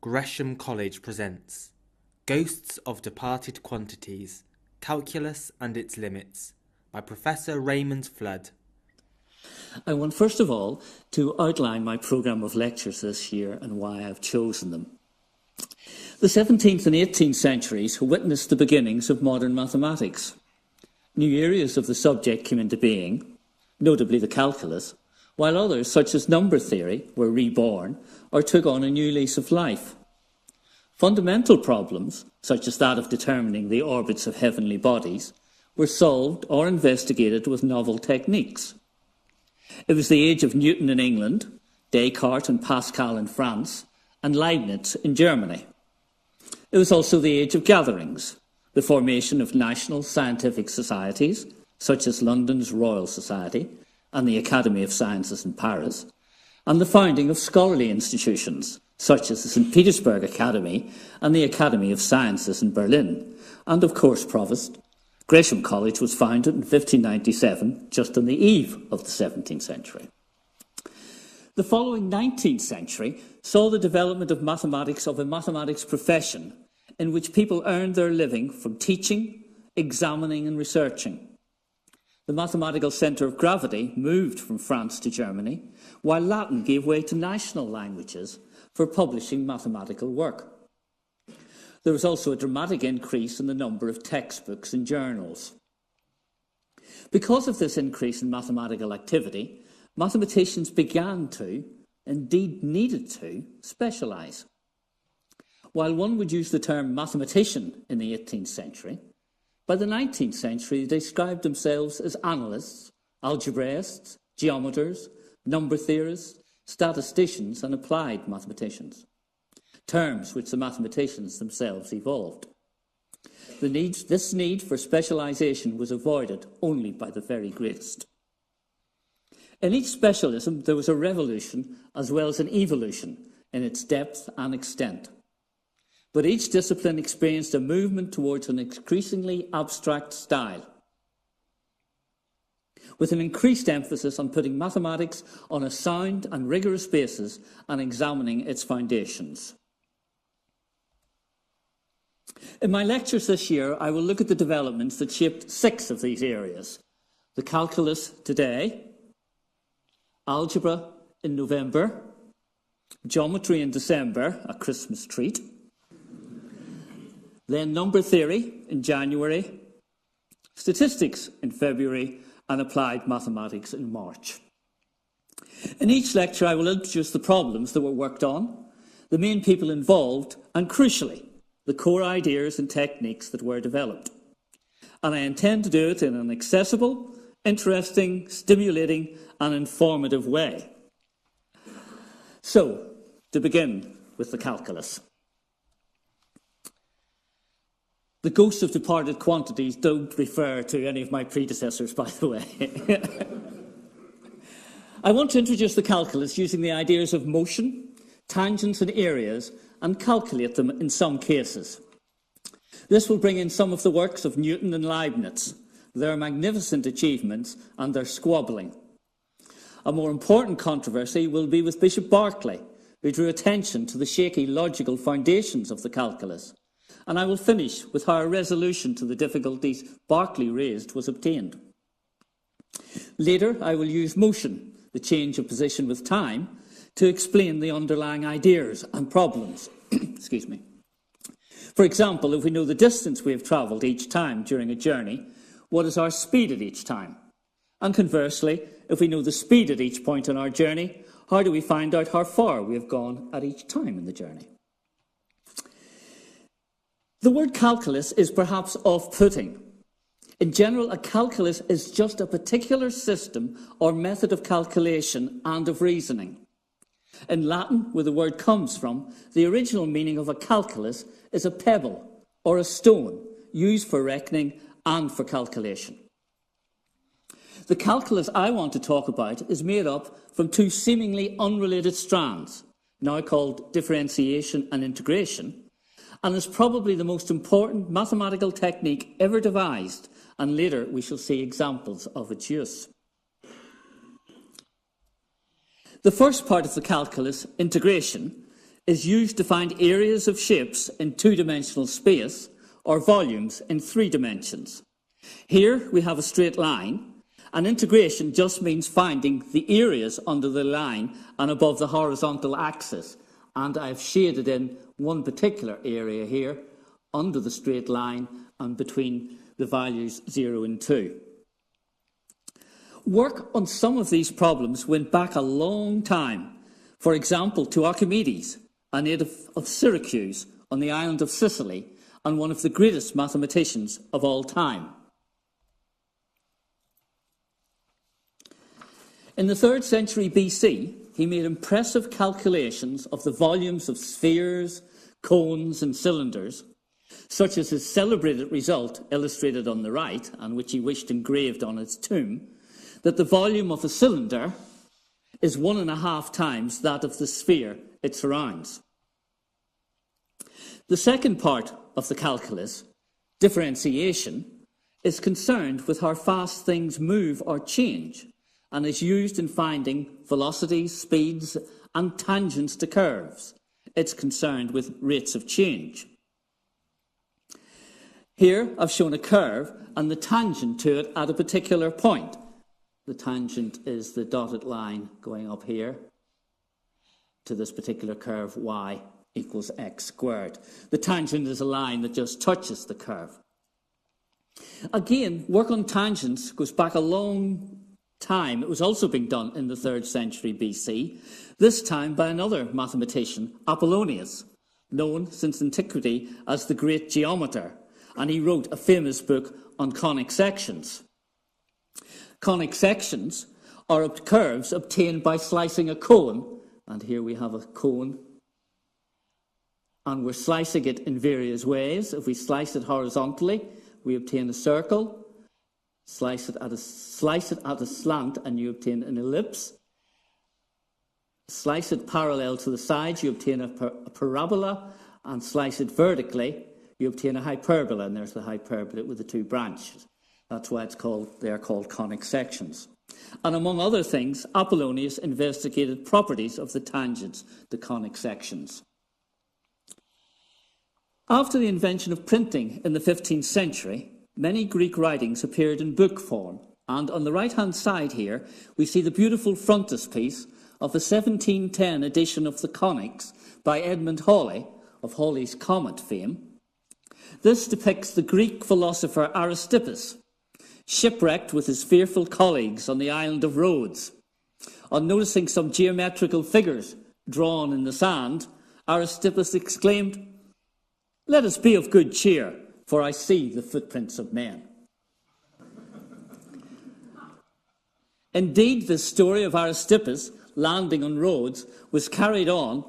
Gresham College presents Ghosts of Departed Quantities, Calculus and Its Limits by Professor Raymond Flood. I want first of all to outline my programme of lectures this year and why I've chosen them. The 17th and 18th centuries witnessed the beginnings of modern mathematics. New areas of the subject came into being, notably the calculus, while others, such as number theory, were reborn or took on a new lease of life. Fundamental problems, such as that of determining the orbits of heavenly bodies, were solved or investigated with novel techniques. It was the age of Newton in England, Descartes and Pascal in France, and Leibniz in Germany. It was also the age of gatherings, the formation of national scientific societies, such as London's Royal Society and the Academy of Sciences in Paris, and the founding of scholarly institutions, such as the St. Petersburg Academy and the Academy of Sciences in Berlin, and of course Provost. Gresham College was founded in 1597, just on the eve of the 17th century. The following 19th century saw the development of a mathematics profession in which people earned their living from teaching, examining and researching. The mathematical centre of gravity moved from France to Germany, while Latin gave way to national languages for publishing mathematical work. There was also a dramatic increase in the number of textbooks and journals. Because of this increase in mathematical activity, mathematicians began to, indeed needed to, specialise. While one would use the term mathematician in the 18th century, by the 19th century they described themselves as analysts, algebraists, geometers, number theorists, statisticians and applied mathematicians, terms which the mathematicians themselves evolved. This need for specialisation was avoided only by the very greatest. In each specialism there was a revolution as well as an evolution in its depth and extent. But each discipline experienced a movement towards an increasingly abstract style, with an increased emphasis on putting mathematics on a sound and rigorous basis and examining its foundations. In my lectures this year, I will look at the developments that shaped 6 of these areas: the calculus today, algebra in November, geometry in December, a Christmas treat, then number theory in January, statistics in February, and applied mathematics in March. In each lecture, I will introduce the problems that were worked on, the main people involved, and crucially, the core ideas and techniques that were developed. And I intend to do it in an accessible, interesting, stimulating, and informative way. So, to begin with the calculus. The ghosts of departed quantities don't refer to any of my predecessors, by the way. I want to introduce the calculus using the ideas of motion, tangents and areas, and calculate them in some cases. This will bring in some of the works of Newton and Leibniz, their magnificent achievements and their squabbling. A more important controversy will be with Bishop Berkeley, who drew attention to the shaky logical foundations of the calculus. And I will finish with how a resolution to the difficulties Berkeley raised was obtained. Later, I will use motion, the change of position with time, to explain the underlying ideas and problems. Excuse me. For example, if we know the distance we have travelled each time during a journey, what is our speed at each time? And conversely, if we know the speed at each point in our journey, how do we find out how far we have gone at each time in the journey? The word calculus is perhaps off-putting. In general, a calculus is just a particular system or method of calculation and of reasoning. In Latin, where the word comes from, the original meaning of a calculus is a pebble or a stone used for reckoning and for calculation. The calculus I want to talk about is made up from 2 seemingly unrelated strands, now called differentiation and integration, and is probably the most important mathematical technique ever devised, and later we shall see examples of its use. The first part of the calculus, integration, is used to find areas of shapes in two-dimensional space or volumes in 3 dimensions. Here we have a straight line, and integration just means finding the areas under the line and above the horizontal axis. And I've shaded in one particular area here under the straight line and between the values 0 and 2. Work on some of these problems went back a long time. For example, to Archimedes, a native of Syracuse on the island of Sicily and one of the greatest mathematicians of all time. In the 3rd century BC, he made impressive calculations of the volumes of spheres, cones and cylinders, such as his celebrated result illustrated on the right, and which he wished engraved on his tomb, that the volume of a cylinder is 1.5 times that of the sphere it surrounds. The second part of the calculus, differentiation, is concerned with how fast things move or change, and is used in finding velocities, speeds, and tangents to curves. It's concerned with rates of change. Here I've shown a curve and the tangent to it at a particular point. The tangent is the dotted line going up here to this particular curve, y equals x squared. The tangent is a line that just touches the curve. Again, work on tangents goes back a long time. It was also being done in the 3rd century BC, this time by another mathematician, Apollonius, known since antiquity as the great geometer, and he wrote a famous book on conic sections. Conic sections are curves obtained by slicing a cone, and here we have a cone, and we're slicing it in various ways. If we slice it horizontally, we obtain a circle. Slice it at a slant, and you obtain an ellipse. Slice it parallel to the sides, you obtain a parabola, and slice it vertically, you obtain a hyperbola, and there's the hyperbola with the 2 branches. That's why they're called conic sections. And among other things, Apollonius investigated properties of the tangents, the conic sections. After the invention of printing in the 15th century, many Greek writings appeared in book form, and on the right-hand side here, we see the beautiful frontispiece of a 1710 edition of the Conics by Edmund Halley, of Halley's Comet fame. This depicts the Greek philosopher Aristippus, shipwrecked with his fearful colleagues on the island of Rhodes. On noticing some geometrical figures drawn in the sand, Aristippus exclaimed, "Let us be of good cheer, for I see the footprints of men." Indeed, the story of Aristippus landing on Rhodes was carried on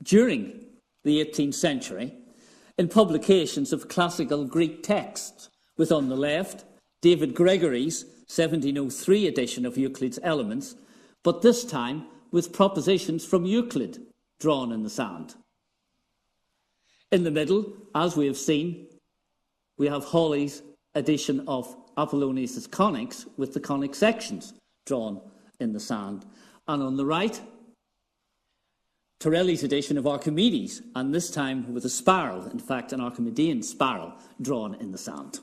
during the 18th century in publications of classical Greek texts, with on the left David Gregory's 1703 edition of Euclid's Elements, but this time with propositions from Euclid drawn in the sand. In the middle, as we have seen, we have Halley's edition of Apollonius' Conics with the conic sections drawn in the sand. And on the right, Torelli's edition of Archimedes, and this time with a spiral, in fact an Archimedean spiral, drawn in the sand.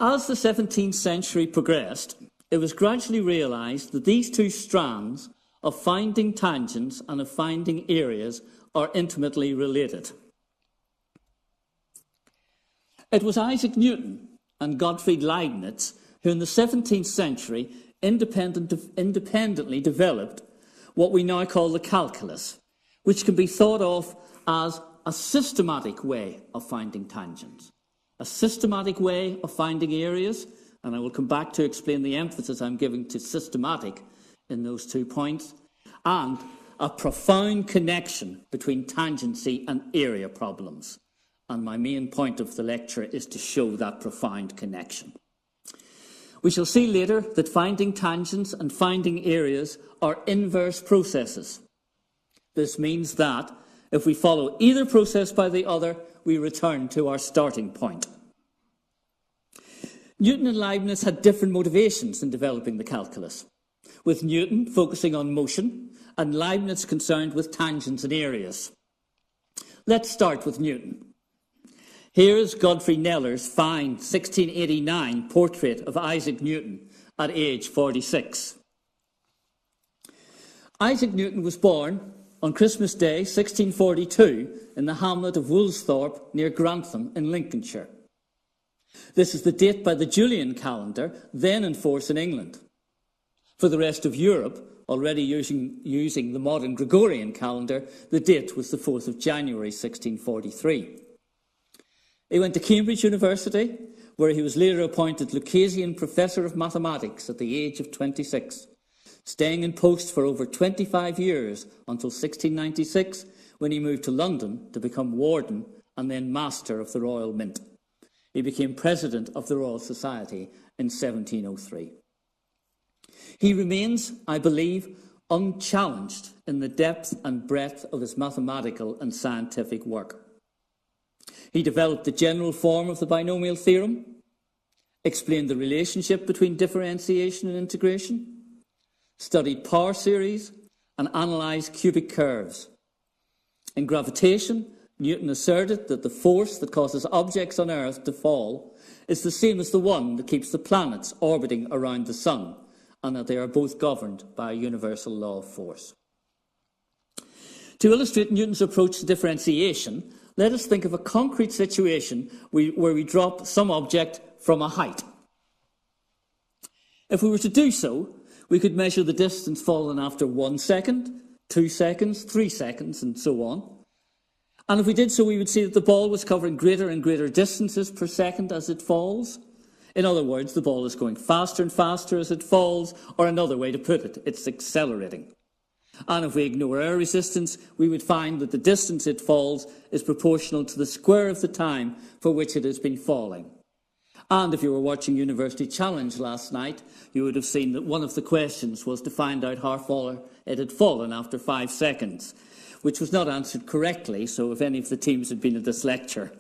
As the 17th century progressed, it was gradually realised that these 2 strands of finding tangents and of finding areas are intimately related. It was Isaac Newton and Gottfried Leibniz who in the 17th century independently developed what we now call the calculus, which can be thought of as a systematic way of finding tangents, a systematic way of finding areas, and I will come back to explain the emphasis I'm giving to systematic in those 2 points, and a profound connection between tangency and area problems. And my main point of the lecture is to show that profound connection. We shall see later that finding tangents and finding areas are inverse processes. This means that if we follow either process by the other, we return to our starting point. Newton and Leibniz had different motivations in developing the calculus. with Newton focusing on motion and Leibniz concerned with tangents and areas. Let's start with Newton. Here is Godfrey Kneller's fine 1689 portrait of Isaac Newton at age 46. Isaac Newton was born on Christmas Day 1642 in the hamlet of Woolsthorpe near Grantham in Lincolnshire. This is the date by the Julian calendar, then in force in England. For the rest of Europe, already using the modern Gregorian calendar, the date was the 4th of January 1643. He went to Cambridge University, where he was later appointed Lucasian Professor of Mathematics at the age of 26, staying in post for over 25 years until 1696, when he moved to London to become Warden and then Master of the Royal Mint. He became President of the Royal Society in 1703. He remains, I believe, unchallenged in the depth and breadth of his mathematical and scientific work. He developed the general form of the binomial theorem, explained the relationship between differentiation and integration, studied power series, and analysed cubic curves. In gravitation, Newton asserted that the force that causes objects on Earth to fall is the same as the one that keeps the planets orbiting around the Sun, and that they are both governed by a universal law of force. To illustrate Newton's approach to differentiation, let us think of a concrete situation where we drop some object from a height. If we were to do so, we could measure the distance fallen after 1 second, 2 seconds, 3 seconds, and so on. And if we did so, we would see that the ball was covering greater and greater distances per second as it falls. In other words, the ball is going faster and faster as it falls, or another way to put it, it's accelerating. And if we ignore air resistance, we would find that the distance it falls is proportional to the square of the time for which it has been falling. And if you were watching University Challenge last night, you would have seen that one of the questions was to find out how far it had fallen after 5 seconds, which was not answered correctly, so if any of the teams had been at this lecture,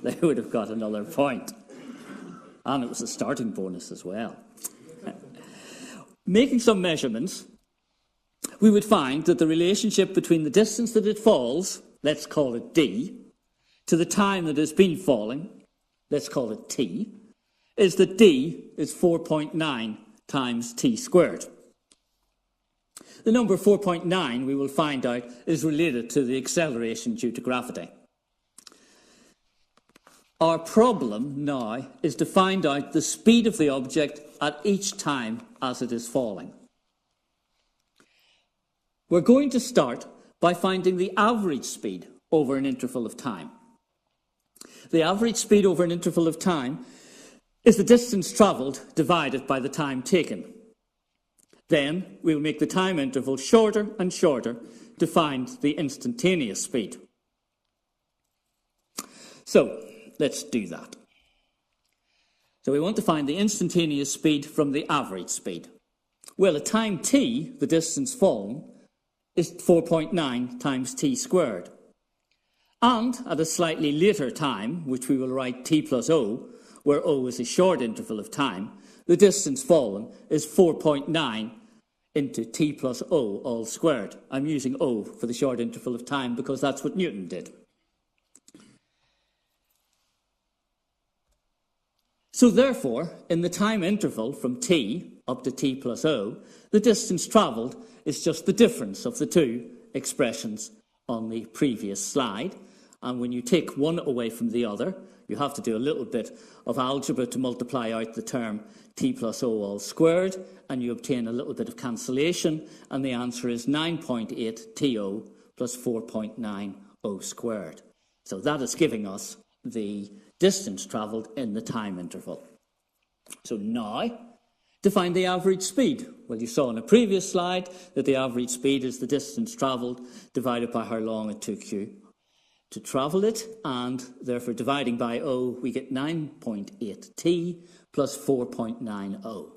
they would have got another point. And it was a starting bonus as well. Making some measurements, we would find that the relationship between the distance that it falls, let's call it d, to the time that it's been falling, let's call it t, is that d is 4.9 times t squared. The number 4.9, we will find out, is related to the acceleration due to gravity. Our problem now is to find out the speed of the object at each time as it is falling. We're going to start by finding the average speed over an interval of time. The average speed over an interval of time is the distance travelled divided by the time taken. Then we'll make the time interval shorter and shorter to find the instantaneous speed. So let's do that. So we want to find the instantaneous speed from the average speed. Well, at time t, the distance fallen, is 4.9 times t squared. And at a slightly later time, which we will write t plus o, where o is a short interval of time, the distance fallen is 4.9 into t plus o all squared. I'm using o for the short interval of time because that's what Newton did. So therefore, in the time interval from t up to t plus o, the distance travelled is just the difference of the two expressions on the previous slide. And when you take one away from the other, you have to do a little bit of algebra to multiply out the term t plus o all squared, and you obtain a little bit of cancellation, and the answer is 9.8 to plus 4.9 o squared. So that is giving us the distance travelled in the time interval. So now, to find the average speed. Well, you saw in a previous slide that the average speed is the distance travelled divided by how long it took you to travel it, and therefore dividing by O, we get 9.8t plus 4.90.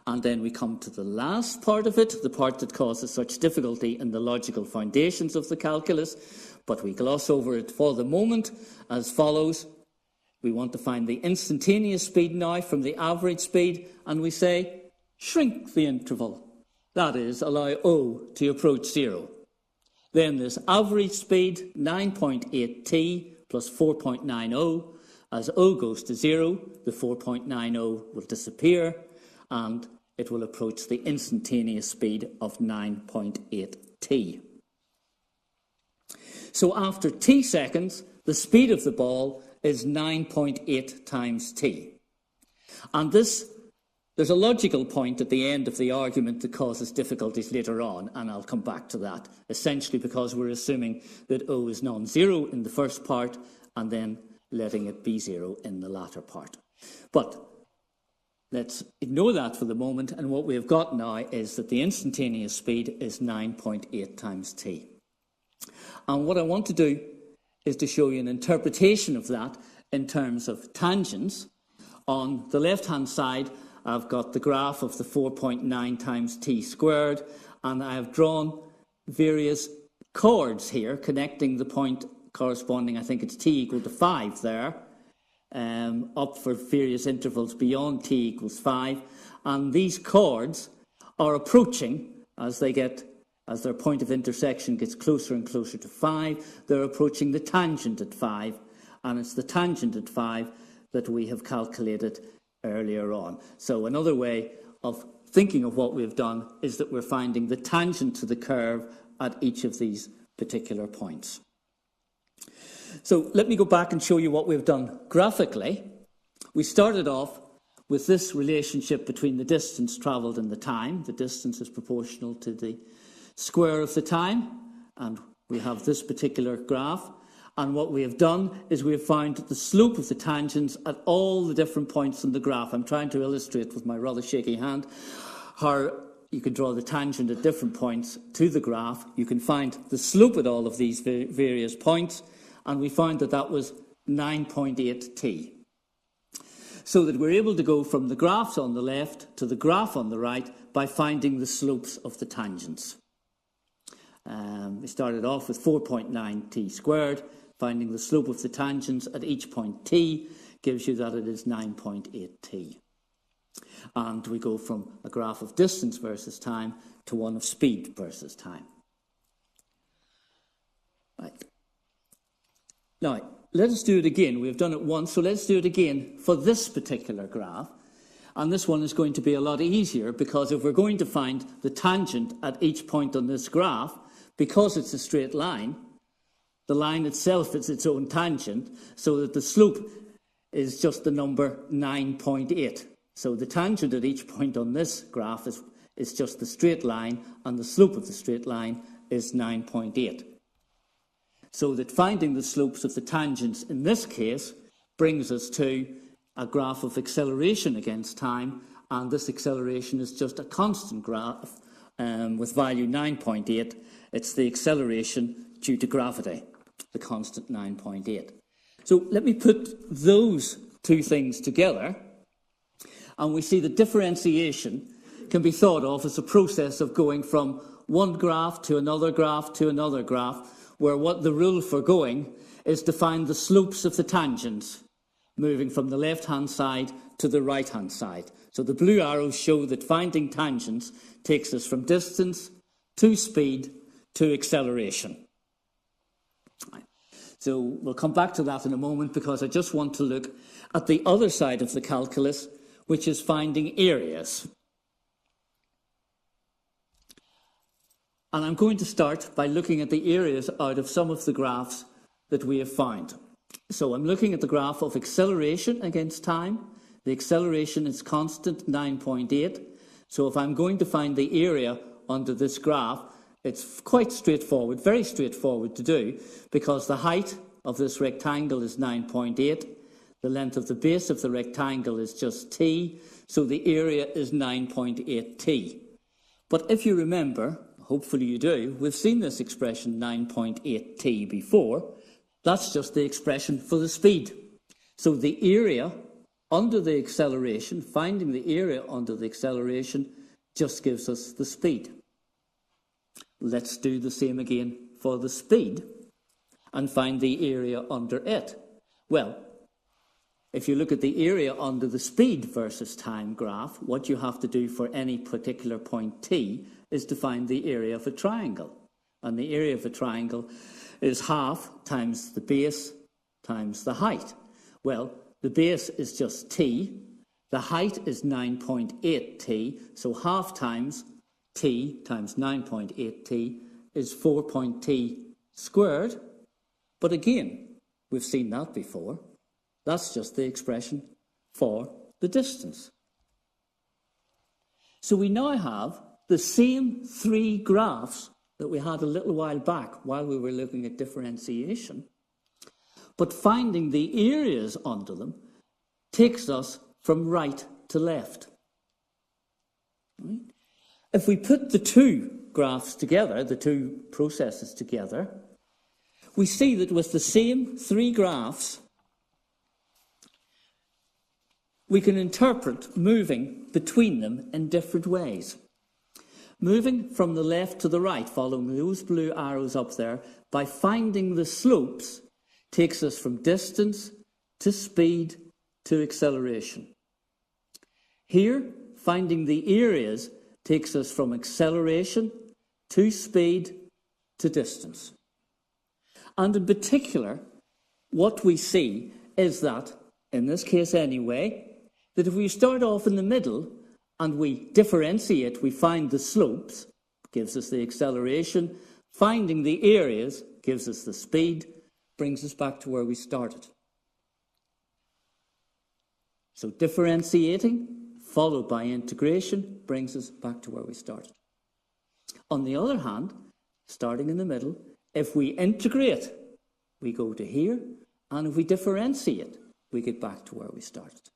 And then we come to the last part of it, the part that causes such difficulty in the logical foundations of the calculus, but we gloss over it for the moment as follows. We want to find the instantaneous speed now from the average speed, and we say shrink the interval. That is, allow O to approach 0. Then this average speed, 9.8t plus 4.90. As O goes to 0, the 4.90 will disappear and it will approach the instantaneous speed of 9.8t. So after t seconds, the speed of the ball is 9.8 times t. And there's a logical point at the end of the argument that causes difficulties later on, and I'll come back to that, essentially because we're assuming that O is non-zero in the first part and then letting it be 0 in the latter part. But let's ignore that for the moment, and what we have got now is that the instantaneous speed is 9.8 times t. And what I want to do is to show you an interpretation of that in terms of tangents. On the left-hand side, I've got the graph of the 4.9 times t squared, and I have drawn various chords here connecting the point corresponding, I think it's t equal to 5 there, up for various intervals beyond t equals 5. And these chords are approaching as their point of intersection gets closer and closer to 5, they're approaching the tangent at 5, and it's the tangent at 5 that we have calculated earlier on. So another way of thinking of what we've done is that we're finding the tangent to the curve at each of these particular points. So let me go back and show you what we've done graphically. We started off with this relationship between the distance travelled and the time. The distance is proportional to the square of the time, and we have this particular graph. And what we have done is we have found the slope of the tangents at all the different points in the graph. I'm trying to illustrate with my rather shaky hand how you can draw the tangent at different points to the graph. You can find the slope at all of these various points, and we found that that was 9.8t. So that we're able to go from the graphs on the left to the graph on the right by finding the slopes of the tangents. We started off with 4.9t squared. Finding the slope of the tangents at each point t gives you that it is 9.8t. And we go from a graph of distance versus time to one of speed versus time. Right. Now, let us do it again. We've done it once, so let's do it again for this particular graph. And this one is going to be a lot easier because if we're going to find the tangent at each point on this graph, because it's a straight line, the line itself is its own tangent, so that the slope is just the number 9.8. So the tangent at each point on this graph is just the straight line, and the slope of the straight line is 9.8. So that finding the slopes of the tangents in this case brings us to a graph of acceleration against time, and this acceleration is just a constant graph with value 9.8. It's the acceleration due to gravity, the constant 9.8. So let me put those two things together, and we see that differentiation can be thought of as a process of going from one graph to another graph to another graph, where what the rule for going is to find the slopes of the tangents, moving from the left-hand side to the right-hand side. So the blue arrows show that finding tangents takes us from distance to speed to acceleration. So we'll come back to that in a moment because I just want to look at the other side of the calculus, which is finding areas. And I'm going to start by looking at the areas out of some of the graphs that we have found. So I'm looking at the graph of acceleration against time. The acceleration is constant, 9.8. So if I'm going to find the area under this graph, it's quite straightforward, very straightforward to do, because the height of this rectangle is 9.8. The length of the base of the rectangle is just t, so the area is 9.8t. But if you remember, hopefully you do, we've seen this expression 9.8t before. That's just the expression for the speed. So the area under the acceleration, finding the area under the acceleration, just gives us the speed. Let's do the same again for the speed and find the area under it. Well, If you look at the area under the speed versus time graph, what you have to do for any particular point t is to find the area of a triangle. And the area of a triangle is half times the base times the height. Well, the base is just t. The height is 9.8t. So half times t times 9.8t is 4.t squared. But again, we've seen that before. That's just the expression for the distance. So we now have the same three graphs that we had a little while back while we were looking at differentiation, but finding the areas under them takes us from right to left. Right? If we put the two graphs together, the two processes together, we see that with the same three graphs, we can interpret moving between them in different ways. Moving from the left to the right, following those blue arrows up there, by finding the slopes, takes us from distance to speed to acceleration. Here, finding the areas takes us from acceleration to speed to distance. And in particular, what we see is that, in this case anyway, that if we start off in the middle and we differentiate, we find the slopes, gives us the acceleration, finding the areas gives us the speed, brings us back to where we started. So differentiating, followed by integration, brings us back to where we started. On the other hand, starting in the middle, if we integrate, we go to here, and if we differentiate, we get back to where we started.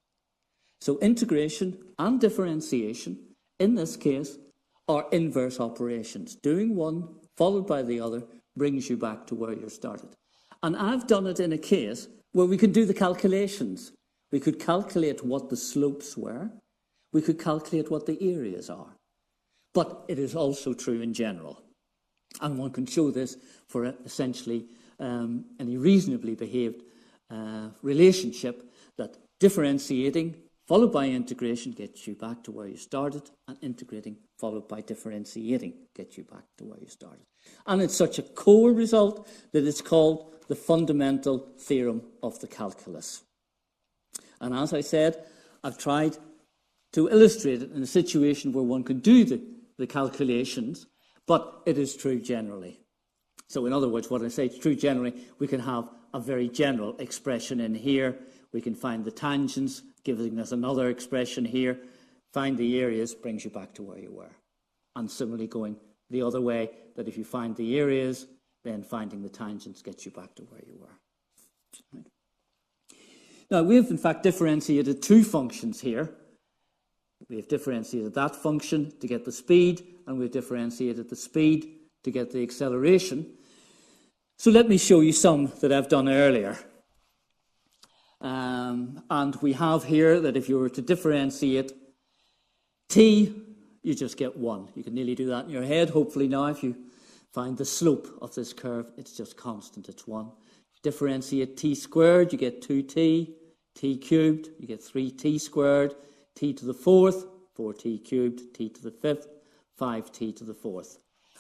So integration and differentiation, in this case, are inverse operations. Doing one followed by the other brings you back to where you started. And I've done it in a case where we can do the calculations. We could calculate what the slopes were. We could calculate what the areas are. But it is also true in general. And one can show this for essentially any reasonably behaved relationship, that differentiating followed by integration gets you back to where you started, and integrating followed by differentiating gets you back to where you started. And it's such a core result that it's called the fundamental theorem of the calculus. And as I said, I've tried to illustrate it in a situation where one can do the calculations, but it is true generally. So in other words, what I say is true generally, we can have a very general expression in here. We can find the tangents, giving us another expression here. Find the areas brings you back to where you were. And similarly going the other way, that if you find the areas, then finding the tangents gets you back to where you were. Right. Now, we've in fact differentiated two functions here. We have differentiated that function to get the speed, and we've differentiated the speed to get the acceleration. So let me show you some that I've done earlier. And we have here that if you were to differentiate t, you just get 1. You can nearly do that in your head. Hopefully now, if you find the slope of this curve, it's just constant, it's 1. Differentiate t squared, you get 2t. T cubed, you get 3t squared. T to the 4th, 4t cubed. T to the 5th, 5t to the 4th.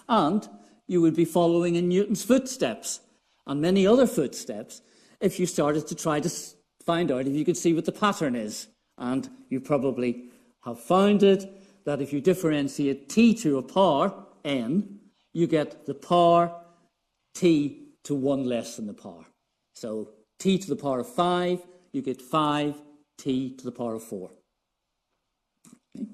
And you would be following in Newton's footsteps and many other footsteps if you started to try to find out if you could see what the pattern is. And you probably have found it, that if you differentiate t to a power, n, you get the power t to 1 less than the power. So t to the power of 5, you get 5t to the power of 4. Okay.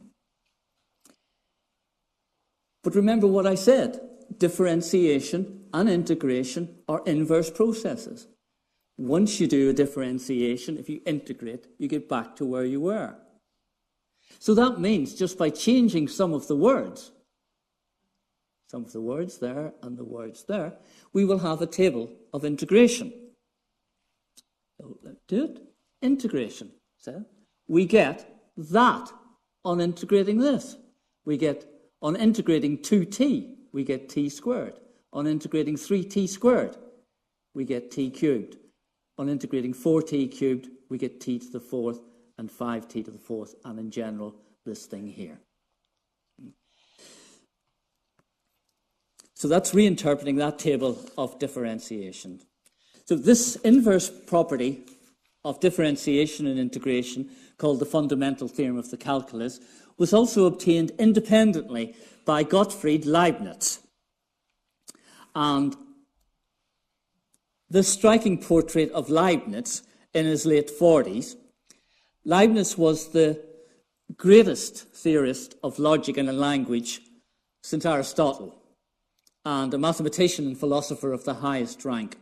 But remember what I said, differentiation and integration are inverse processes. Once you do a differentiation, if you integrate, you get back to where you were. So that means just by changing some of the words there and the words there, we will have a table of integration. So let's do it. Integration. So we get that on integrating this. We get, on integrating 2t, we get t squared. On integrating 3t squared, we get t cubed. On integrating 4t cubed, we get t to the fourth and 5t to the fourth, and in general, this thing here. So that's reinterpreting that table of differentiation. So this inverse property of differentiation and integration, called the fundamental theorem of the calculus, was also obtained independently by Gottfried Leibniz. And this striking portrait of Leibniz in his late 40s, Leibniz was the greatest theorist of logic and language since Aristotle, and a mathematician and philosopher of the highest rank.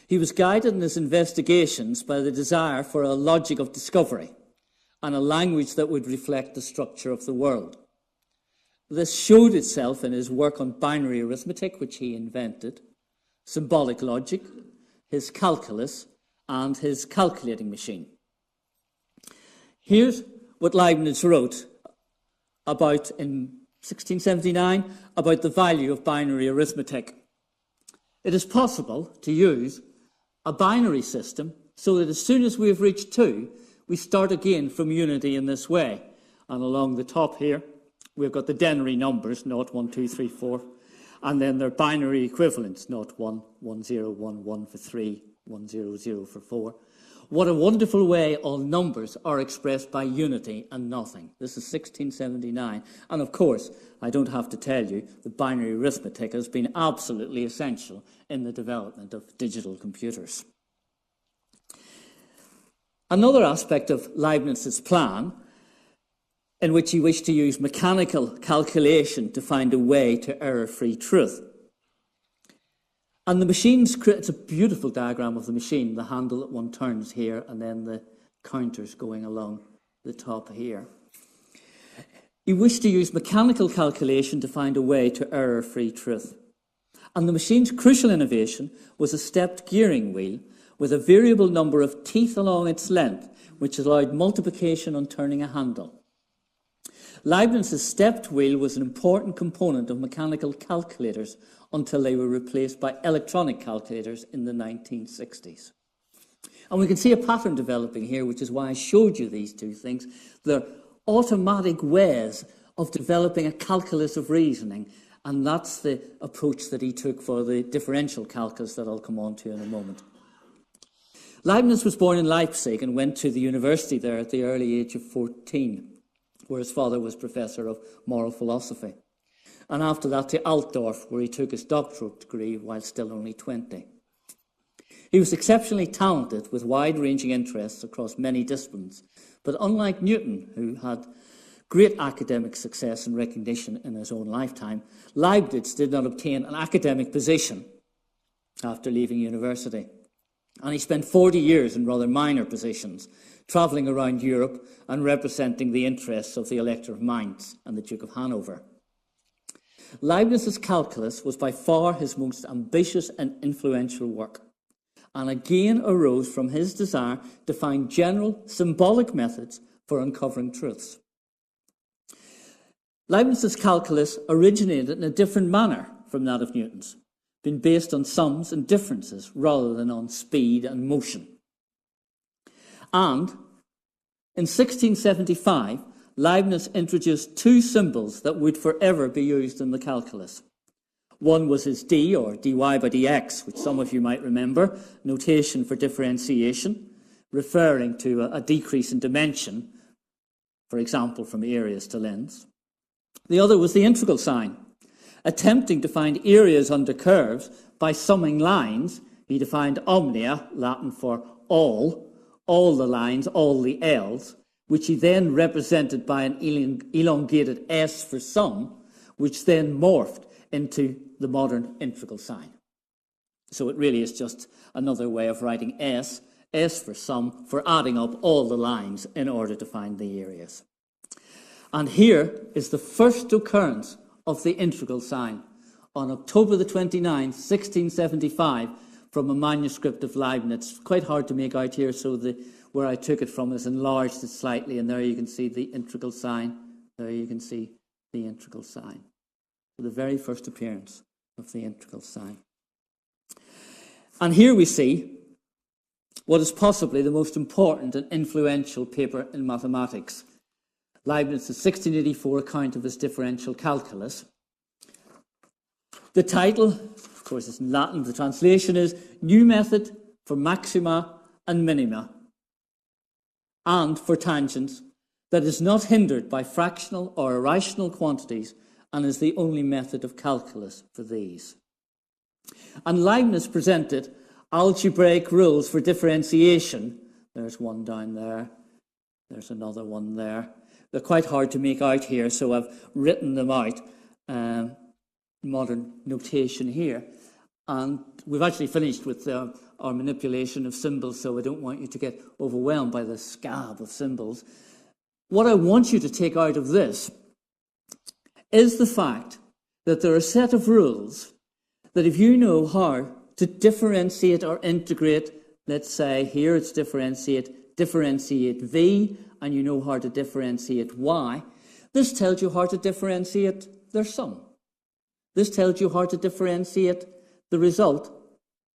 He was guided in his investigations by the desire for a logic of discovery and a language that would reflect the structure of the world. This showed itself in his work on binary arithmetic, which he invented, symbolic logic, his calculus, and his calculating machine. Here's what Leibniz wrote about in 1679 about the value of binary arithmetic. It is possible to use a binary system so that as soon as we have reached 2, we start again from unity in this way. And along the top here, we've got the denary numbers, 0, 1, 2, 3, 4, and then their binary equivalents, 0, 1, 1, 0, 1, 1 for 3, 1, 0, 0 for 4. What a wonderful way all numbers are expressed by unity and nothing. This is 1679. And of course, I don't have to tell you that binary arithmetic has been absolutely essential in the development of digital computers. Another aspect of Leibniz's plan, in which he wished to use mechanical calculation to find a way to error-free truth. And the machine's, it's a beautiful diagram of the machine, the handle that one turns here, and then the counters going along the top here. He wished to use mechanical calculation to find a way to error-free truth. And the machine's crucial innovation was a stepped gearing wheel with a variable number of teeth along its length, which allowed multiplication on turning a handle. Leibniz's stepped wheel was an important component of mechanical calculators until they were replaced by electronic calculators in the 1960s. And we can see a pattern developing here, which is why I showed you these two things. They're automatic ways of developing a calculus of reasoning, and that's the approach that he took for the differential calculus that I'll come on to in a moment. Leibniz was born in Leipzig and went to the university there at the early age of 14. Where his father was professor of moral philosophy. And after that to Altdorf, where he took his doctorate degree while still only 20. He was exceptionally talented with wide-ranging interests across many disciplines. But unlike Newton, who had great academic success and recognition in his own lifetime, Leibniz did not obtain an academic position after leaving university. And he spent 40 years in rather minor positions, travelling around Europe and representing the interests of the Elector of Mainz and the Duke of Hanover. Leibniz's calculus was by far his most ambitious and influential work, and again arose from his desire to find general symbolic methods for uncovering truths. Leibniz's calculus originated in a different manner from that of Newton's, being based on sums and differences rather than on speed and motion. And in 1675, Leibniz introduced two symbols that would forever be used in the calculus. One was his d, or dy by dx, which some of you might remember, notation for differentiation, referring to a decrease in dimension, for example, from areas to lengths. The other was the integral sign, attempting to find areas under curves by summing lines. He defined omnia, Latin for all the lines, all the L's, which he then represented by an elongated S for sum, which then morphed into the modern integral sign. So it really is just another way of writing S for sum, for adding up all the lines in order to find the areas. And here is the first occurrence of the integral sign on October the 29th, 1675, from a manuscript of Leibniz. Quite hard to make out here, so where I took it from is enlarged it slightly, and there you can see the integral sign. There you can see the integral sign. The very first appearance of the integral sign. And here we see what is possibly the most important and influential paper in mathematics. Leibniz's 1684 account of his differential calculus. The title, of course, is in Latin. The translation is New Method for Maxima and Minima, and for tangents, that is not hindered by fractional or irrational quantities, and is the only method of calculus for these. And Leibniz presented algebraic rules for differentiation. There's one down there. There's another one there. They're quite hard to make out here, so I've written them out. Modern notation here. And we've actually finished with our manipulation of symbols, so I don't want you to get overwhelmed by the scab of symbols. What I want you to take out of this is the fact that there are a set of rules that if you know how to differentiate or integrate, let's say here it's differentiate v, and you know how to differentiate y, this tells you how to differentiate their sum. This tells you how to differentiate the result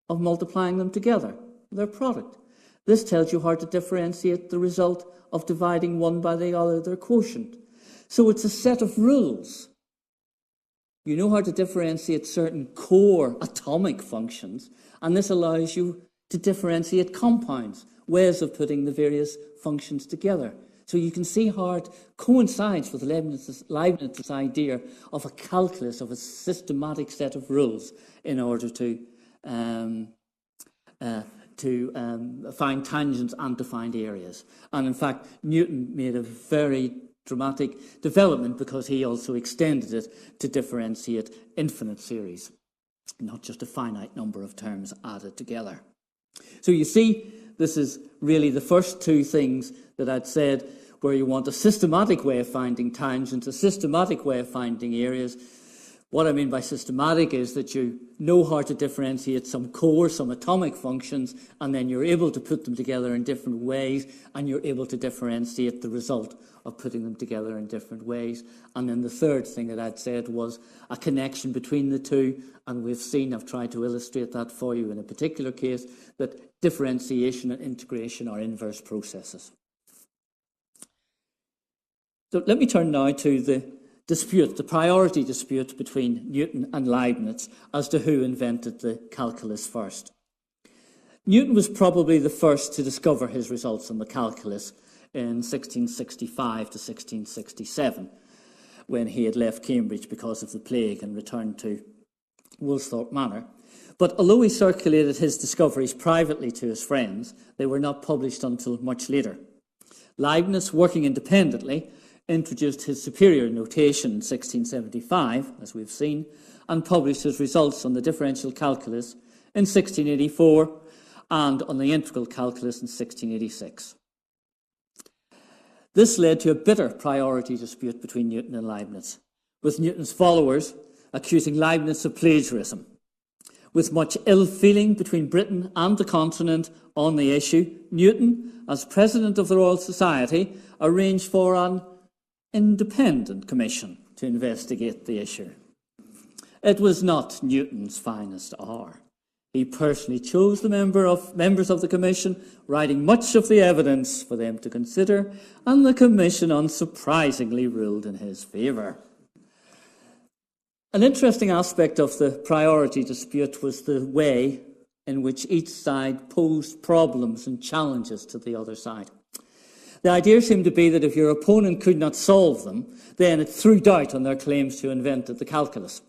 of multiplying them together, their product. This tells you how to differentiate the result of dividing one by the other, their quotient. So it's a set of rules. You know how to differentiate certain core atomic functions, and this allows you to differentiate compounds, ways of putting the various functions together. So you can see how it coincides with Leibniz's idea of a calculus, of a systematic set of rules in order to find tangents and to find areas. And in fact, Newton made a very dramatic development because he also extended it to differentiate infinite series, not just a finite number of terms added together. So you see, this is really the first two things that I'd said, where you want a systematic way of finding tangents, a systematic way of finding areas. What I mean by systematic is that you know how to differentiate some core, some atomic functions, and then you're able to put them together in different ways, and you're able to differentiate the result of putting them together in different ways. And then the third thing that I'd said was a connection between the two, and we've seen, I've tried to illustrate that for you in a particular case, that differentiation and integration are inverse processes. So let me turn now to the dispute, the priority dispute between Newton and Leibniz as to who invented the calculus first. Newton was probably the first to discover his results on the calculus in 1665 to 1667, when he had left Cambridge because of the plague and returned to Woolsthorpe Manor. But although he circulated his discoveries privately to his friends, they were not published until much later. Leibniz, working independently, introduced his superior notation in 1675, as we've seen, and published his results on the differential calculus in 1684 and on the integral calculus in 1686. This led to a bitter priority dispute between Newton and Leibniz, with Newton's followers accusing Leibniz of plagiarism. With much ill feeling between Britain and the continent on the issue, Newton, as president of the Royal Society, arranged for an independent commission to investigate the issue. It was not Newton's finest hour. He personally chose the members of the commission, writing much of the evidence for them to consider, and the commission unsurprisingly ruled in his favour. An interesting aspect of the priority dispute was the way in which each side posed problems and challenges to the other side. The idea seemed to be that if your opponent could not solve them, then it threw doubt on their claims to have invented the calculus.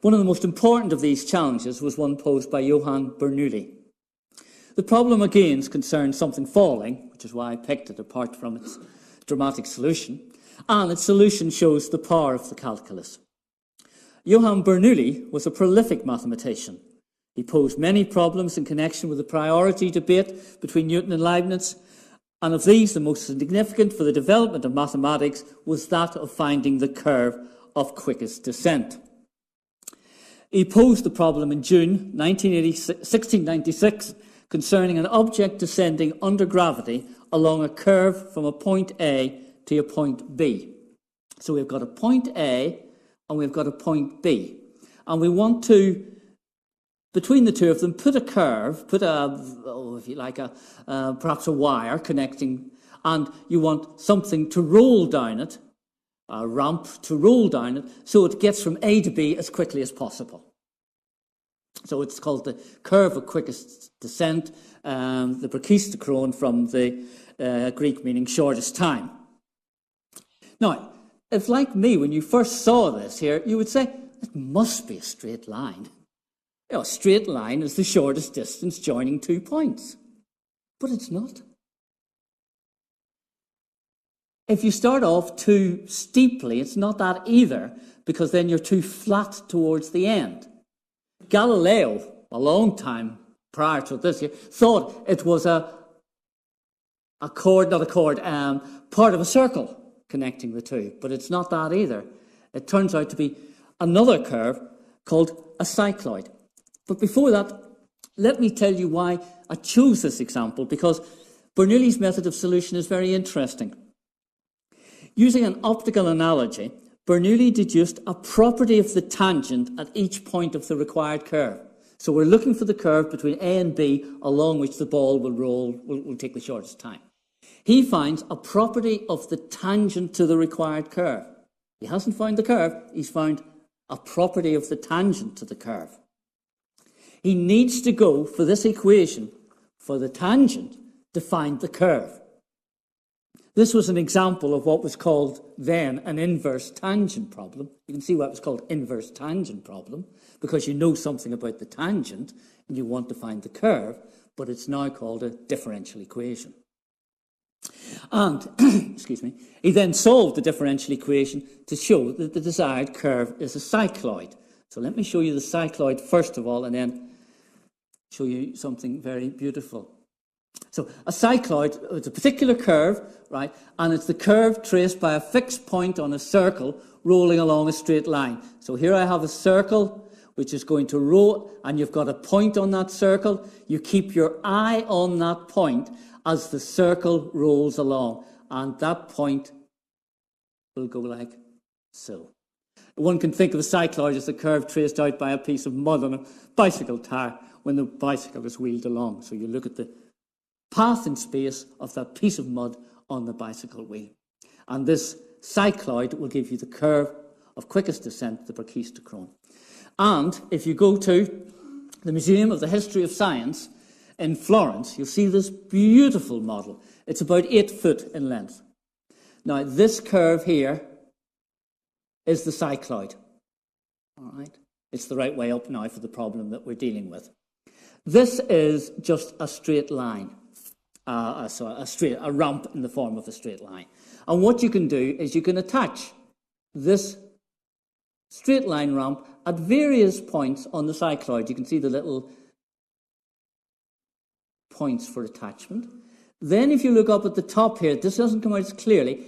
One of the most important of these challenges was one posed by Johann Bernoulli. The problem again concerned something falling, which is why I picked it apart from its dramatic solution, and its solution shows the power of the calculus. Johann Bernoulli was a prolific mathematician. He posed many problems in connection with the priority debate between Newton and Leibniz, and of these, the most significant for the development of mathematics was that of finding the curve of quickest descent. He posed the problem in June 1696 concerning an object descending under gravity along a curve from a point A to a point B. So we've got a point A and we've got a point B. And we want to between the two of them, put a curve, put if you like, perhaps a wire connecting, and you want something to roll down it, a ramp to roll down it, so it gets from A to B as quickly as possible. So it's called the curve of quickest descent, the brachistochrone from the Greek meaning shortest time. Now, if like me, when you first saw this here, you would say, it must be a straight line. You know, a straight line is the shortest distance joining 2 points. But it's not. If you start off too steeply, it's not that either, because then you're too flat towards the end. Galileo, a long time prior to this year, thought it was part of a circle connecting the two, but it's not that either. It turns out to be another curve called a cycloid. But before that, let me tell you why I chose this example, because Bernoulli's method of solution is very interesting. Using an optical analogy, Bernoulli deduced a property of the tangent at each point of the required curve. So we're looking for the curve between A and B along which the ball will take the shortest time. He finds a property of the tangent to the required curve. He hasn't found the curve, he's found a property of the tangent to the curve. He needs to go for this equation for the tangent to find the curve. This was an example of what was called then an inverse tangent problem. You can see why it was called inverse tangent problem, because you know something about the tangent and you want to find the curve, but it's now called a differential equation. And, excuse me, he then solved the differential equation to show that the desired curve is a cycloid. So let me show you the cycloid first of all, and then show you something very beautiful. So a cycloid, it's a particular curve, right, and it's the curve traced by a fixed point on a circle rolling along a straight line. So here I have a circle which is going to roll, and you've got a point on that circle. You keep your eye on that point as the circle rolls along, and that point will go like so. One can think of a cycloid as a curve traced out by a piece of mud on a bicycle tire when the bicycle is wheeled along. So you look at the path in space of that piece of mud on the bicycle wheel. And this cycloid will give you the curve of quickest descent, the brachistochrone. And if you go to the Museum of the History of Science in Florence, you'll see this beautiful model. It's about 8 foot in length. Now, this curve here is the cycloid. All right? It's the right way up now for the problem that we're dealing with. This is just a straight line. A ramp in the form of a straight line. And what you can do is you can attach this straight line ramp at various points on the cycloid. You can see the little points for attachment. Then if you look up at the top here, this doesn't come out as clearly,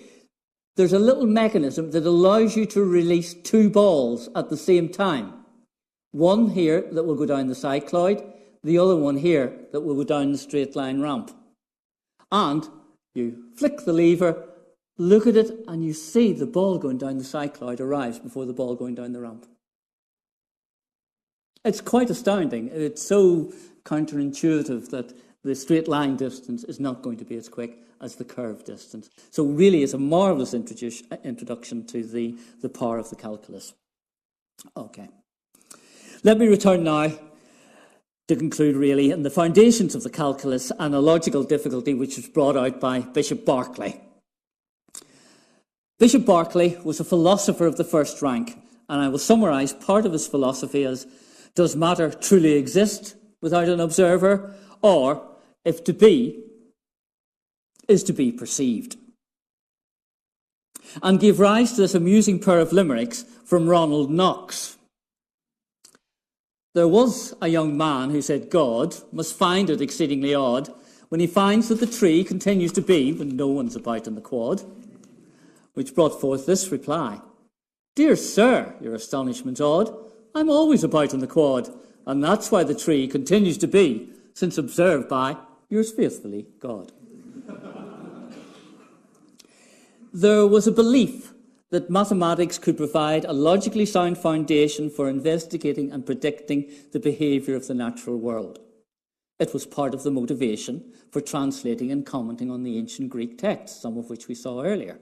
there's a little mechanism that allows you to release 2 balls at the same time. One here that will go down the cycloid, the other one here that will go down the straight line ramp. And you flick the lever, look at it, and you see the ball going down the cycloid arrives before the ball going down the ramp. It's quite astounding. It's so counterintuitive that the straight line distance is not going to be as quick as the curve distance. So really it's a marvellous introduction to the power of the calculus. Okay. Let me return now to conclude, really, in the foundations of the calculus and a logical difficulty which was brought out by Bishop Berkeley. Bishop Berkeley was a philosopher of the first rank, and I will summarise part of his philosophy as, does matter truly exist without an observer, or, if to be, is to be perceived? And gave rise to this amusing pair of limericks from Ronald Knox. There was a young man who said God must find it exceedingly odd when he finds that the tree continues to be when no one's about in the quad, which brought forth this reply: Dear sir, your astonishment's odd. I'm always about in the quad, and that's why the tree continues to be, since observed by yours faithfully, God. There was a belief that mathematics could provide a logically sound foundation for investigating and predicting the behaviour of the natural world. It was part of the motivation for translating and commenting on the ancient Greek texts, some of which we saw earlier.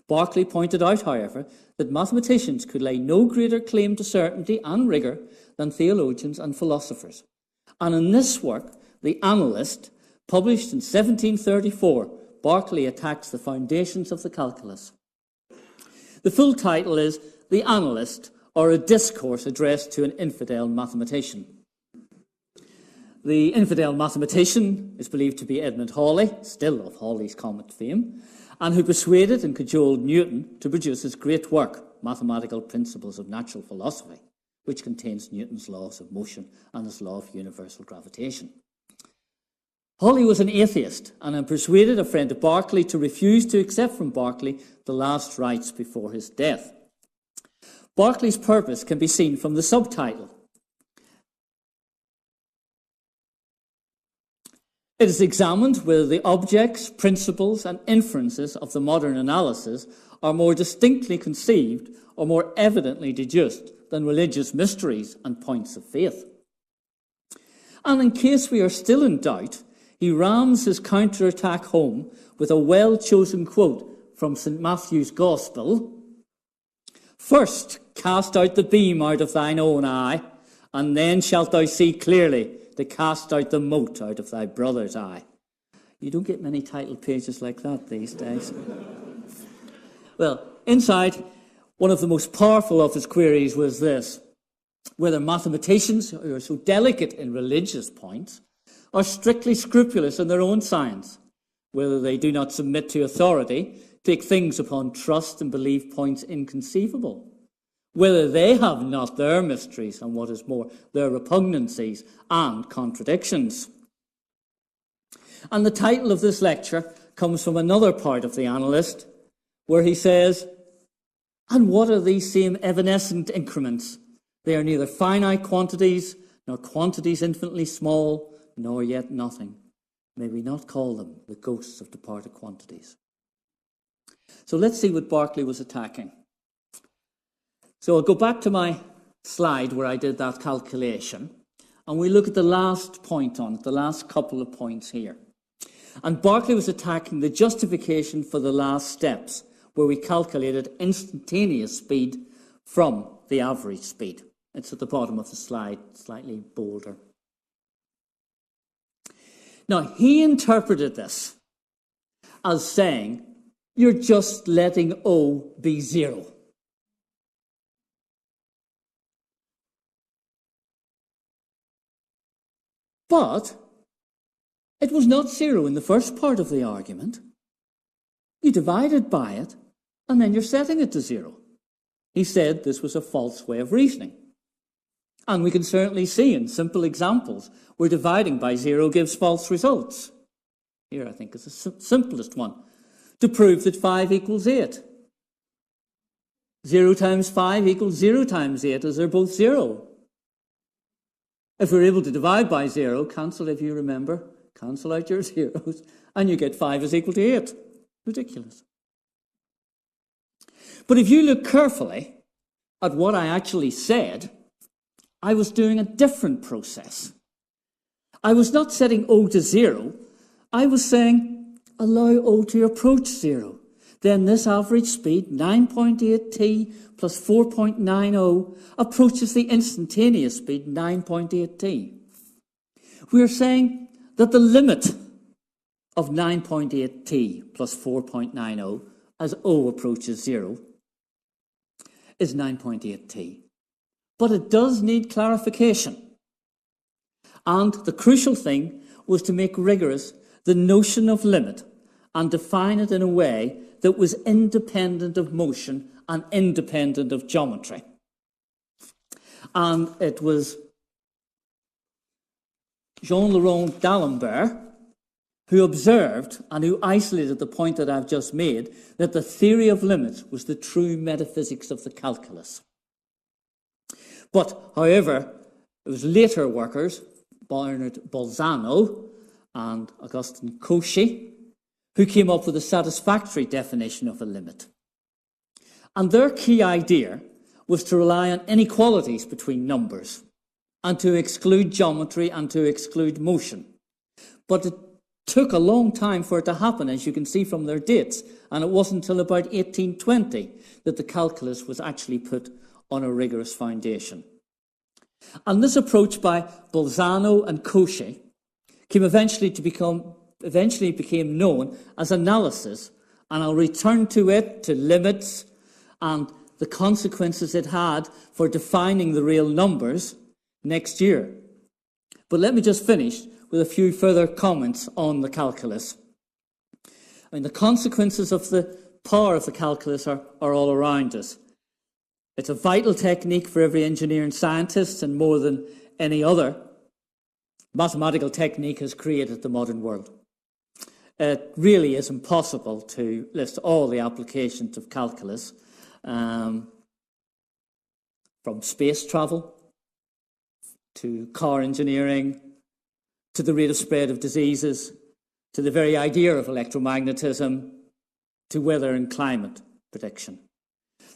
Berkeley pointed out, however, that mathematicians could lay no greater claim to certainty and rigour than theologians and philosophers. And in this work, The Analyst, published in 1734, Berkeley attacks the foundations of the calculus. The full title is The Analyst, or a discourse addressed to an infidel mathematician. The infidel mathematician is believed to be Edmund Halley, still of Halley's Comet fame, and who persuaded and cajoled Newton to produce his great work, Mathematical Principles of Natural Philosophy, which contains Newton's laws of motion and his law of universal gravitation. Halley was an atheist and persuaded a friend of Berkeley to refuse to accept from Berkeley the last rites before his death. Berkeley's purpose can be seen from the subtitle. It is examined whether the objects, principles, and inferences of the modern analysis are more distinctly conceived or more evidently deduced than religious mysteries and points of faith. And in case we are still in doubt, he rams his counterattack home with a well-chosen quote from St. Matthew's Gospel. "First cast out the beam out of thine own eye, and then shalt thou see clearly to cast out the mote out of thy brother's eye." You don't get many title pages like that these days. Well, inside, one of the most powerful of his queries was this: whether mathematicians, who are so delicate in religious points, are strictly scrupulous in their own science, whether they do not submit to authority, take things upon trust, and believe points inconceivable, whether they have not their mysteries, and what is more, their repugnancies and contradictions. And the title of this lecture comes from another part of The Analyst, where he says, "And what are these same evanescent increments? They are neither finite quantities, nor quantities infinitely small, nor yet nothing. May we not call them the ghosts of departed quantities?" So let's see what Berkeley was attacking. So I'll go back to my slide where I did that calculation, and we look at the last point on it, the last couple of points here. And Berkeley was attacking the justification for the last steps, where we calculated instantaneous speed from the average speed. It's at the bottom of the slide, slightly bolder. Now, he interpreted this as saying, you're just letting O be zero. But it was not zero in the first part of the argument. You divided by it, and then you're setting it to zero. He said this was a false way of reasoning. And we can certainly see in simple examples where dividing by zero gives false results. Here, I think, is the simplest one. To prove that 5 equals 8. 0 times 5 equals 0 times 8, as they're both 0. If we're able to divide by 0, cancel, if you remember, cancel out your zeros, and you get 5 is equal to 8. Ridiculous. But if you look carefully at what I actually said, I was doing a different process. I was not setting O to 0. I was saying, allow O to approach 0. Then this average speed, 9.8t plus 4.90, approaches the instantaneous speed, 9.8t. We're saying that the limit of 9.8t plus 4.90 as O approaches 0 is 9.8t. But it does need clarification. And the crucial thing was to make rigorous the notion of limit and define it in a way that was independent of motion and independent of geometry. And it was Jean-Laurent d'Alembert who observed and who isolated the point that I've just made, that the theory of limits was the true metaphysics of the calculus. But, however, it was later workers, Bernard Bolzano and Augustin Cauchy, who came up with a satisfactory definition of a limit. And their key idea was to rely on inequalities between numbers and to exclude geometry and to exclude motion. But it took a long time for it to happen, as you can see from their dates, and it wasn't until about 1820 that the calculus was actually put on a rigorous foundation. And this approach by Bolzano and Cauchy eventually became known as analysis, and I'll return to it, to limits and the consequences it had for defining the real numbers next year. But let me just finish with a few further comments on the calculus. I mean, the consequences of the power of the calculus are all around us. It's a vital technique for every engineer and scientist, and more than any other mathematical technique has created the modern world. It really is impossible to list all the applications of calculus, from space travel to car engineering, to the rate of spread of diseases, to the very idea of electromagnetism, to weather and climate prediction.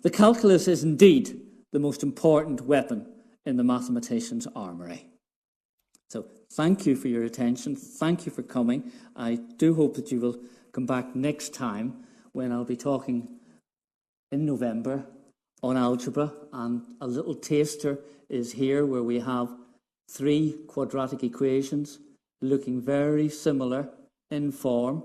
The calculus is indeed the most important weapon in the mathematician's armoury. So thank you for your attention. Thank you for coming. I do hope that you will come back next time when I'll be talking in November on algebra, and a little taster is here where we have 3 quadratic equations looking very similar in form,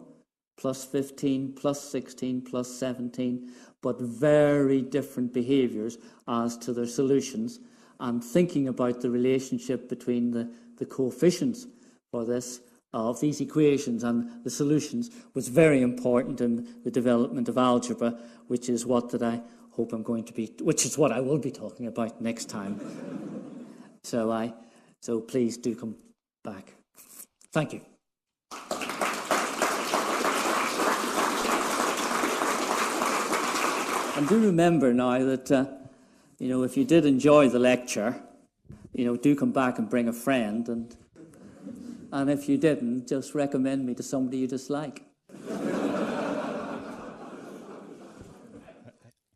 plus 15, plus 16, plus 17, but very different behaviours as to their solutions, and thinking about the relationship between the coefficients for this of these equations and the solutions was very important in the development of algebra, which is what I will be talking about next time. So please do come back. Thank you. And do remember now that if you did enjoy the lecture, do come back and bring a friend, and if you didn't, just recommend me to somebody you dislike.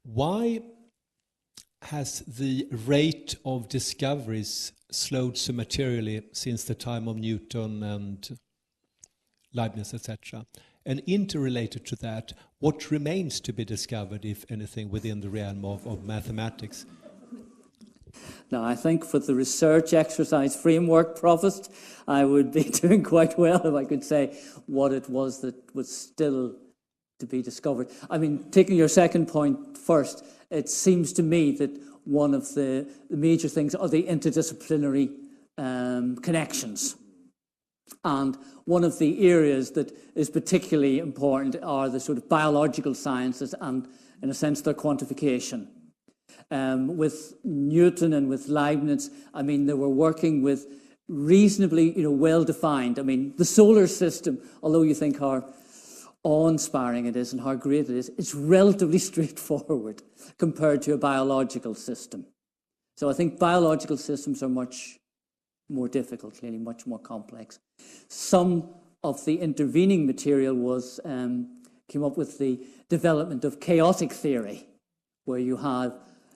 Why has the rate of discoveries slowed so materially since the time of Newton and Leibniz, etc.? And interrelated to that, what remains to be discovered, if anything, within the realm of mathematics? Now, I think for the research exercise framework provost, I would be doing quite well if I could say what it was that was still to be discovered. I mean, taking your second point first, it seems to me that one of the major things are the interdisciplinary connections. And one of the areas that is particularly important are the sort of biological sciences and, in a sense, their quantification. With Newton and with Leibniz, I mean, they were working with reasonably, well-defined. I mean, the solar system, although you think how awe-inspiring it is and how great it is, it's relatively straightforward compared to a biological system. So I think biological systems are much more difficult, clearly much more complex. Some of the intervening material came up with the development of chaotic theory, where you have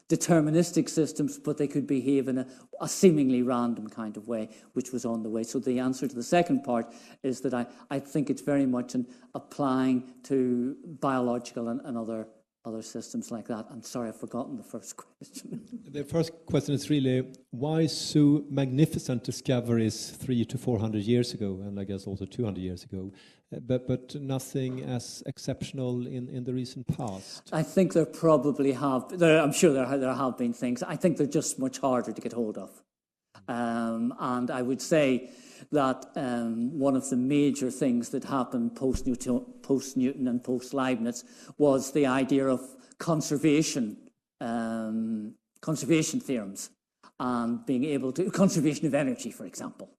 deterministic systems, but they could behave in a seemingly random kind of way, which was on the way. So the answer to the second part is that I think it's very much an applying to biological and other systems like that. I'm sorry, I've forgotten the first question. The first question is really, why so magnificent discoveries 300 to 400 years ago, and I guess also 200 years ago, but nothing as exceptional in the recent past? I think there probably I'm sure there have been things. I think they're just much harder to get hold of. And I would say that one of the major things that happened post-Newton and post-Leibniz was the idea of conservation theorems, and being able to conservation of energy, for example.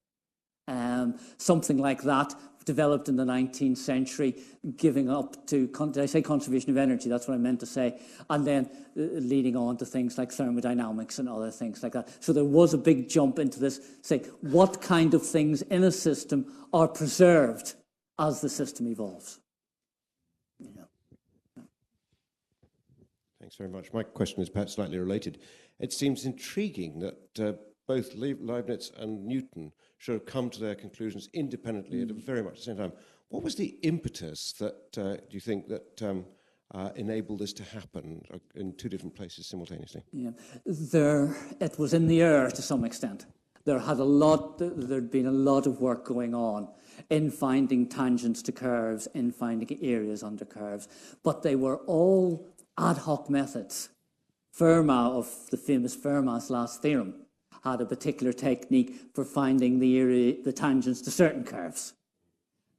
Something like that developed in the 19th century, giving up to, did I say conservation of energy? That's what I meant to say. And then leading on to things like thermodynamics and other things like that. So there was a big jump into this, say, what kind of things in a system are preserved as the system evolves? Thanks very much. My question is perhaps slightly related. It seems intriguing that both Leibniz and Newton should have come to their conclusions independently at very much the same time. What was the impetus that, do you think, that enabled this to happen in two different places simultaneously? Yeah, it was in the air to some extent. There'd been a lot of work going on in finding tangents to curves, in finding areas under curves, but they were all ad hoc methods. Fermat, of the famous Fermat's last theorem, had a particular technique for finding the tangents to certain curves.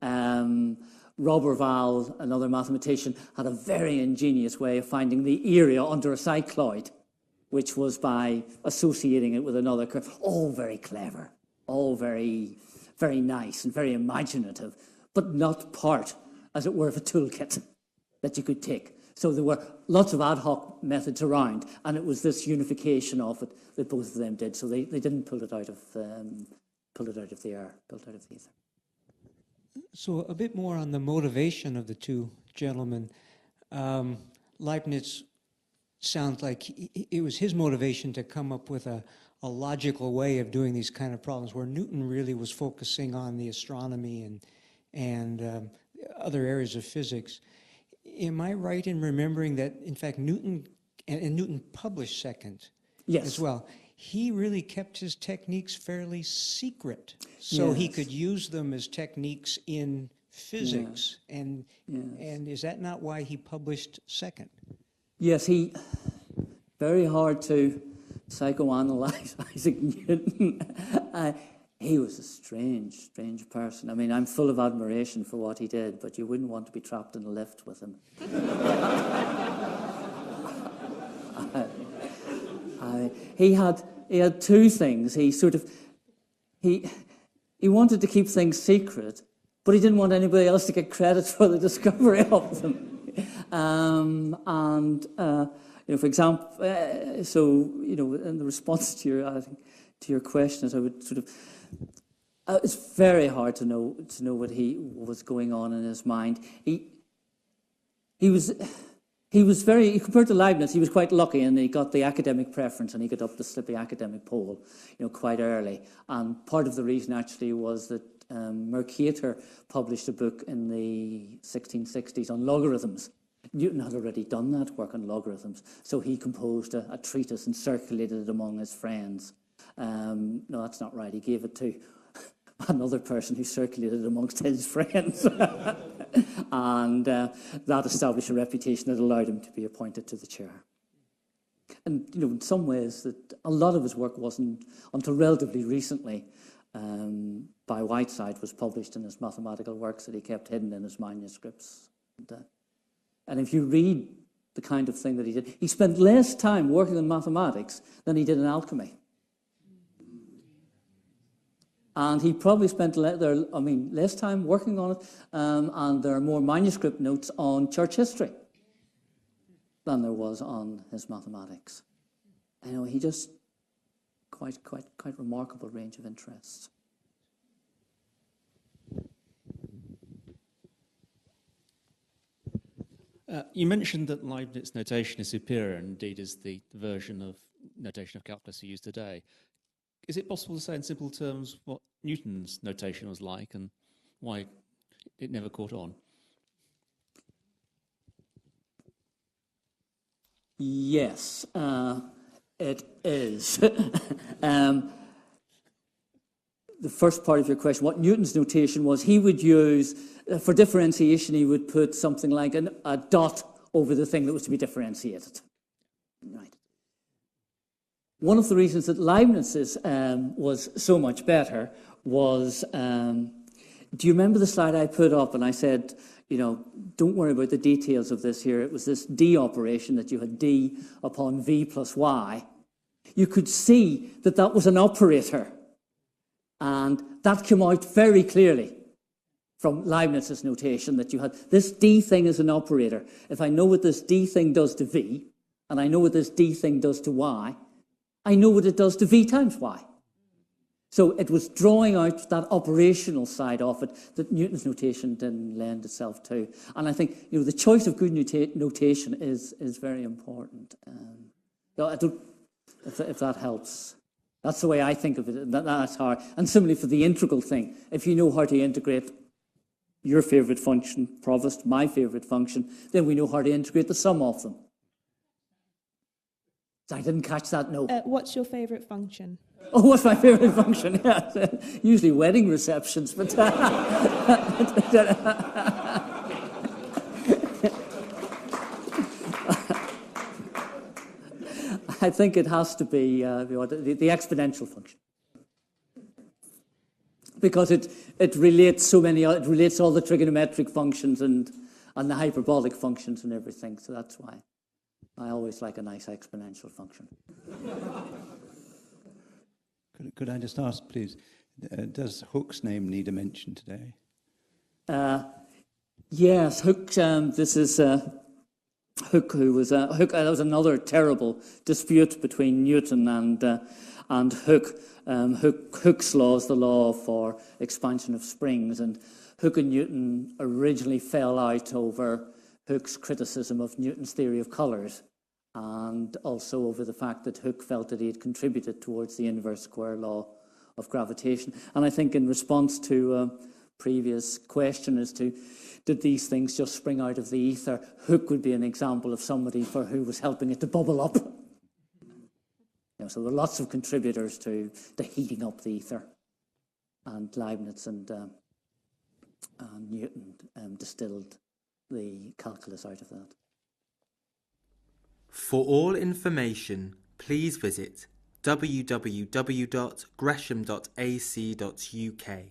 Roberval, another mathematician, had a very ingenious way of finding the area under a cycloid, which was by associating it with another curve. All very clever, all very, very nice and very imaginative, but not part, as it were, of a toolkit that you could take. So there were lots of ad hoc methods around, and it was this unification of it that both of them did. So they didn't pull it out of the air, built out of the ether. So a bit more on the motivation of the two gentlemen. Leibniz sounds like it was his motivation to come up with a logical way of doing these kind of problems, where Newton really was focusing on the astronomy and other areas of physics. Am I right in remembering that, in fact, Newton, and Newton published second as well, he really kept his techniques fairly secret, so he could use them as techniques in physics, and is that not why he published second? Yes, very hard to psychoanalyze Isaac Newton. He was a strange person. I mean, I'm full of admiration for what he did, but you wouldn't want to be trapped in a lift with him. He had two things. He wanted to keep things secret, but he didn't want anybody else to get credit for the discovery of them. For example, in the response to your questions, I would sort of. It's very hard to know what was going on in his mind. He was very, compared to Leibniz, he was quite lucky, and he got the academic preference, and he got up the slippy academic pole, quite early. And part of the reason actually was that Mercator published a book in the 1660s on logarithms. Newton had already done that work on logarithms, so he composed a treatise and circulated it among his friends. No, that's not right. He gave it to another person who circulated it amongst his friends. And that established a reputation that allowed him to be appointed to the chair. And, in some ways, that a lot of his work wasn't, until relatively recently, by Whiteside, was published in his mathematical works that he kept hidden in his manuscripts. And if you read the kind of thing that he did, he spent less time working on mathematics than he did in alchemy. And he probably spent less time working on it, and there are more manuscript notes on church history than there was on his mathematics. He just quite remarkable range of interests. You mentioned that Leibniz notation is superior, and indeed is the version of notation of calculus you use today. Is it possible to say in simple terms what Newton's notation was like and why it never caught on? Yes, it is. The first part of your question, what Newton's notation was, he would use, for differentiation, he would put something like a dot over the thing that was to be differentiated. Right. One of the reasons that Leibniz's was so much better was, do you remember the slide I put up and I said, don't worry about the details of this here. It was this D operation that you had D upon V plus Y. You could see that was an operator. And that came out very clearly from Leibniz's notation, that you had this D thing as an operator. If I know what this D thing does to V, and I know what this D thing does to Y, I know what it does to V times Y. So it was drawing out that operational side of it that Newton's notation didn't lend itself to. And I think the choice of good notation is very important. I don't, if that helps. That's the way I think of it. That's hard. And similarly for the integral thing, if you know how to integrate your favourite function, Provost, my favourite function, then we know how to integrate the sum of them. I didn't catch that, no. What's your favourite function? Oh, what's my favourite function? Yeah, usually wedding receptions, but I think it has to be the exponential function, because it relates so many. It relates all the trigonometric functions and the hyperbolic functions and everything. So that's why I always like a nice exponential function. Could I just ask, please, does Hooke's name need a mention today? Yes, Hooke. This is Hooke, who was Hooke. That was another terrible dispute between Newton and Hooke. Hooke's law is the law for expansion of springs, and Hooke and Newton originally fell out over Hooke's criticism of Newton's theory of colours, and also over the fact that Hooke felt that he had contributed towards the inverse square law of gravitation. And I think in response to a previous question as to did these things just spring out of the ether, Hooke would be an example of somebody for who was helping it to bubble up. So there are lots of contributors to the heating up the ether, and Leibniz and Newton distilled the calculus out of that. For all information, please visit www.gresham.ac.uk.